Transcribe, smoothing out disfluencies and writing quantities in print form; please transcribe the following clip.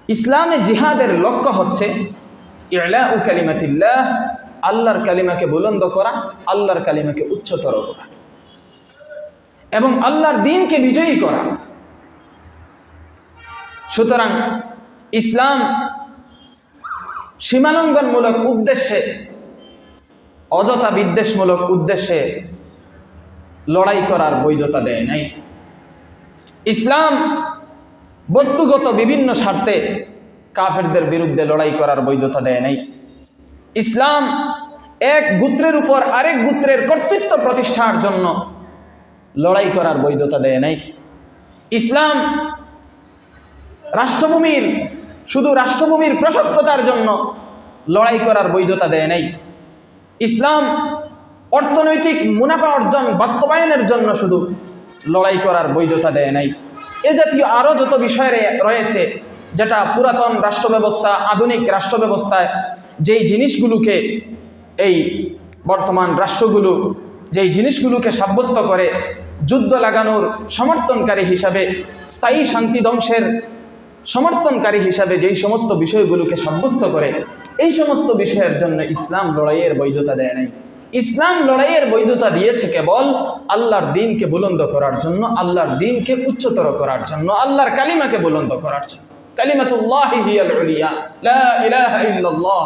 ইসলামে জিহাদের লক্ষ্য হচ্ছে ইলাউ কালিমাতিল্লাহ, আল্লাহর কালিমাকে বুলন্দ করা, আল্লাহর কালিমাকে উচ্চতর করা এবং আল্লাহর দ্বীনকে বিজয়ী করা। সুতরাং ইসলাম সীমালঙ্ঘনমূলক উদ্দেশ্যে, অযথা বিদ্বেষমূলক উদ্দেশ্যে লড়াই করার বৈধতা দেয় নাই। ইসলাম বস্তুগত বিভিন্ন স্বার্থে কাফেরদের বিরুদ্ধে লড়াই করার বৈধতা দেয় নাই। ইসলাম এক গোত্রের উপর আরেক গোত্রের কর্তৃত্ব প্রতিষ্ঠার জন্য লড়াই করার বৈধতা দেয় নাই। ইসলাম শুধু রাষ্ট্রভূমির প্রশস্ততার জন্য লড়াই করার বৈধতা দেয় নাই। ইসলাম অর্থনৈতিক মুনাফা অর্জন বাস্তবায়নের জন্য শুধু লড়াই করার বৈধতা দেয় নাই। এ জাতীয় আরও যত বিষয় রয়েছে, যেটা পুরাতন রাষ্ট্র ব্যবস্থা, আধুনিক রাষ্ট্র ব্যবস্থায় যেই জিনিসগুলোকে, এই বর্তমান রাষ্ট্রগুলো যেই জিনিসগুলোকে সাব্যস্ত করে যুদ্ধ লাগানোর সমর্থনকারী হিসাবে, স্থায়ী শান্তি ধ্বংসের সমর্থনকারী হিসাবে যেই সমস্ত বিষয়গুলোকে সাব্যস্ত করে, এই সমস্ত বিষয়ের জন্য ইসলাম লড়াইয়ের বৈধতা দেয় নাই। ইসলাম লড়াইয়ের বৈধতা দিয়েছে কেবল আল্লাহর দ্বীনকে বুলন্দ করার জন্য, আল্লাহর দ্বীনকে উচ্চতর করার জন্য, আল্লাহর কালিমাকে বুলন্দ করার জন্য। কালিমাতুল্লাহি হিয়াল উলিয়া, লা ইলাহা ইল্লাল্লাহ।